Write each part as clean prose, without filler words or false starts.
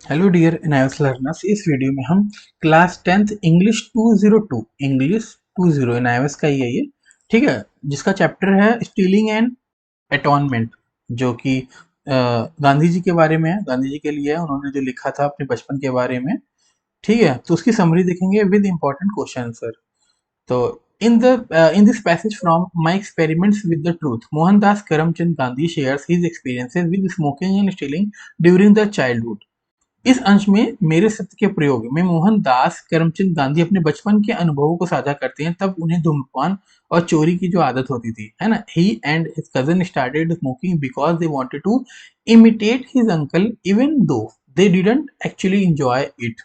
Hello dear NIS learners. इस video में हम class 10th English 202 English 20 NIS का ही है ये, ठीक है, जिसका चैप्टर है स्टीलिंग एंड एटॉनमेंट, जो कि गांधी जी के बारे में है, गांधी जी के लिए है, उन्होंने जो लिखा था अपने बचपन के बारे में। ठीक है, तो उसकी समरी देखेंगे विद इंपॉर्टेंट क्वेश्चन आंसर। तो in this passage from My Experiments with the Truth, Mohandas Karamchand Gandhi shares his experiences with smoking and stealing during the childhood. इस अंश में मेरे सत्य के प्रयोग में मोहनदास करमचंद गांधी अपने बचपन के अनुभवों को साझा करते हैं। तब उन्हें धूम्रपान और चोरी की जो आदत होती थी, है ना। He and his cousin started smoking because they wanted to imitate his uncle even though they didn't actually enjoy it.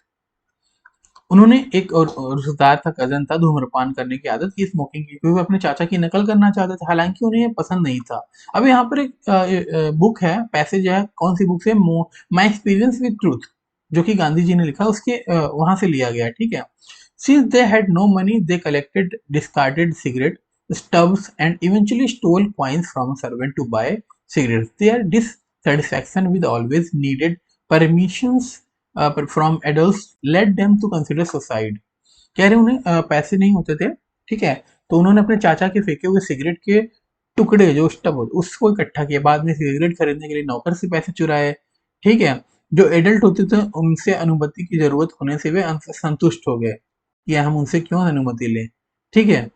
उन्होंने एक और रिश्तेदार था, कजन था, धूम्रपान करने की आदत की, स्मोकिंग की, क्योंकि वो अपने चाचा की नकल करना चाहते थे, हालांकि उन्हें ये पसंद नहीं था। अब यहाँ पर एक बुक है, पैसेज है, कौन सी बुक से, माई एक्सपीरियंस विद ट्रूथ, जो कि गांधी जी ने लिखा, उसके वहां से लिया गया है, ठीक है। Since they had no money they collected discarded cigarette stubs and eventually stole coins from a servant to buy cigarettes. Their dissatisfaction with always needed permissions from adult led them to consider suicide. कह रहे उन्हें पैसे नहीं होते थे, ठीक है, तो उन्होंने अपने चाचा के फेंके हुए सिगरेट के टुकड़े, जो स्टब, उसको इकट्ठा किया, बाद में सिगरेट खरीदने के लिए नौकर से पैसे चुराए, ठीक है। जो एडल्ट होते थे उनसे अनुमति की जरूरत होने से वे संतुष्ट हो गए कि हम उनसे क्यों अनुमति लें, ठीक है,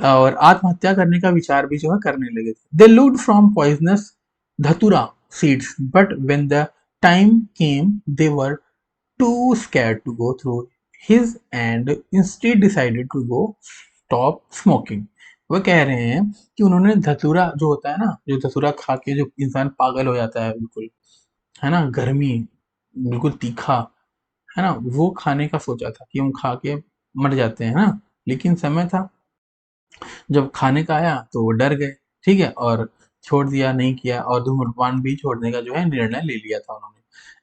और आत्महत्या करने का विचार भी जो है करने लगे थे। दे लुक्ड फ्रॉम पॉइजनस धतुरा seeds but when the time came they were too scared to go through his and instead decided to go stop smoking। वो कह रहे हैं कि उन्होंने धतूरा जो होता है ना, जो धतूरा खा के जो इंसान पागल हो जाता है बिल्कुल, है ना, गर्मी, बिल्कुल तीखा, है ना, वो खाने का सोचा था कि हम खा के मर जाते हैं ना। लेकिन समय था, जब खाने का आया तो वो डर गए, ठीक है, और छोड़ दिया, नहीं किया, और धूम्रपान भी छोड़ने का जो है निर्णय ले लिया था उन्होंने।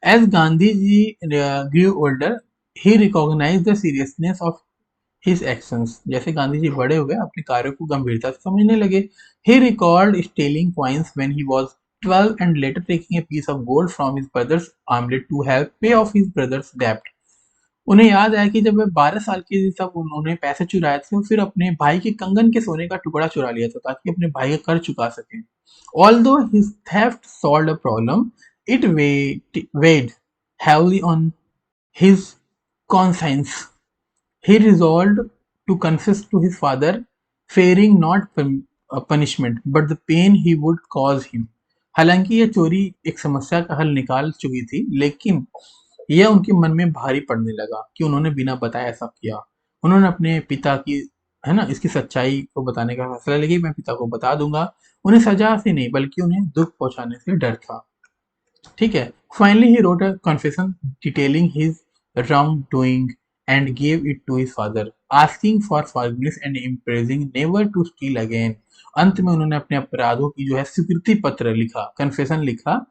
As Gandhi ji grew older he recognise the seriousness of his actions. जैसे गांधी जी बड़े हुए, अपने कार्यों को गंभीरता से समझने लगे। He record stealing coins when he was 12 and later taking a piece of gold from his brother's armlet to help pay off his brother's डेब्ट। उन्हें याद आया कि जब वे 12 साल के थे तब उन्होंने पैसे चुराए थे, और फिर अपने भाई के कंगन के सोने का टुकड़ा चुरा लिया था ताकि अपने भाई का कर्ज चुका सकें। Although his theft solved a problem, it weighed heavily on his conscience. He resolved to confess to his father, fearing not punishment, but the pain he would cause him. हालांकि यह चोरी एक समस्या का हल निकाल चुकी थी, लेकिन यह उनके मन में भारी पड़ने लगा कि उन्होंने बिना बताए ऐसा किया। उन्होंने अपने पिता की, है ना, इसकी सच्चाई को बताने का फैसला लिया कि मैं पिता को बता दूंगा। उन्हें सजा से नहीं बल्कि उन्हें दुख पहुंचाने से डर था, ठीक है। Finally he wrote a confession detailing his wrongdoing and gave it to his father asking for forgiveness and impressing never to steal again. अंत में उन्होंने अपने अपराधों की जो है स्वीकृति पत्र लिखा, कन्फेशन लिखा,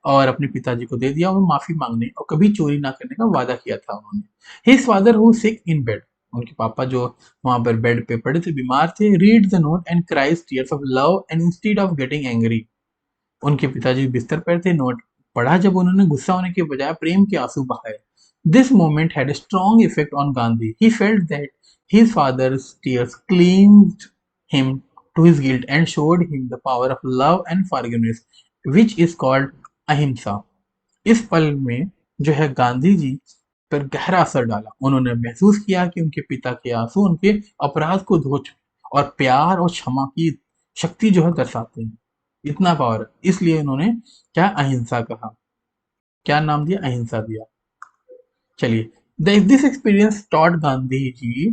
और अपने पिताजी को दे दिया, और माफी मांगने और कभी चोरी ना करने का वादा किया था उन्होंने। His father who sick in bed, उनके पापा जो वहां पर बेड पे पड़े थे, बीमार थे, read the note and cries tears of love and instead of getting angry. उनके पिताजी बिस्तर पर थे, नोट पढ़ा जब उन्होंने गुस्सा होने के बजाय प्रेम के आंसू बहाए। This moment had a strong effect on Gandhi. He felt that his father's tears cleansed him to his guilt and showed him the power of love and forgiveness, which is called ahimsa. इस पल में जो है गांधी जी पर गहरा असर डाला। उन्होंने महसूस किया कि उनके पिता के आंसू उनके अपराध को धो चुके और प्यार और क्षमा की शक्ति जो है दर्शाते हैं। इतना पावर है, इसलिए उन्होंने क्या अहिंसा कहा, क्या नाम दिया, अहिंसा दिया। चलिए, this experience taught Gandhi ji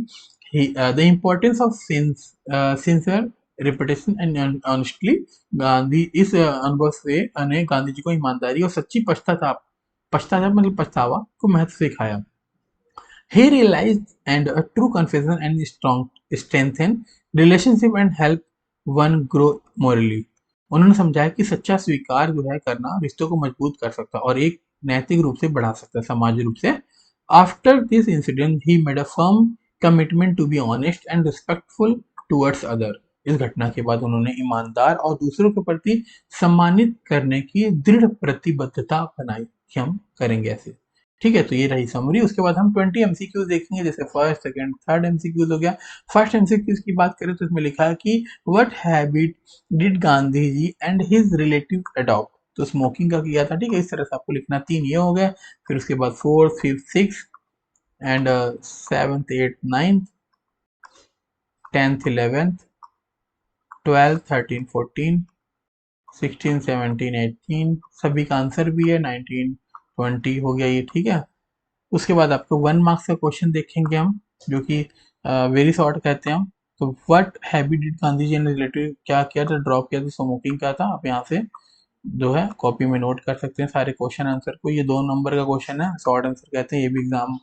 the importance of sincere repetition and honestly. Gandhi इस अनुभव से ने गांधी जी को ईमानदारी और सच्ची पश्चाताप, पश्चाताप मतलब पछतावा को महत्व सिखाया। He realized and a true confession and strong strengthen relationship and help one grow morally। उन्होंने समझाया कि सच्चा स्वीकार जो है करना रिश्तों को मजबूत कर सकता है और एक नैतिक रूप से बढ़ा सकता है, सामाजिक रूप से। After this incident he made a firm commitment to be honest and respectful towards other. इस घटना के बाद उन्होंने ईमानदार और दूसरों के प्रति सम्मानित करने की दृढ़ प्रतिबद्धता बनाई। कि हम करेंगे ऐसे। ठीक है, तो ये रही समरी। उसके बाद हम 20 एमसीक्यूज देखेंगे, जैसे फर्स्ट सेकंड थर्ड एमसीक्यूज हो गया। फर्स्ट एमसीक्यूज की बात करें तो इसमें लिखा है कि what habit did Gandhi ji and his relative adopt. तो स्मोकिंग का किया था, ठीक है, इस तरह से आपको लिखना। 3 ये हो गया। फिर उसके बाद 4th 5th 6th and 7th 8th 9th 10th 11th 12th 13 14 16 17 18 सभी का आंसर भी है। 19 20 हो गया ये, ठीक है। उसके बाद आपको 1 मार्क्स का क्वेश्चन देखेंगे हम, जो कि वेरी शॉर्ट कहते हैं हम। तो व्हाट हैबिट डिड गांधी जी ने रिलेटिव क्या किया था, ड्रॉप किया था, स्मोकिंग का था। आप यहाँ से जो है कॉपी में नोट कर सकते हैं सारे क्वेश्चन आंसर को। ये 2 नंबर का क्वेश्चन है, शॉर्ट आंसर कहते हैं, ये भी एग्जाम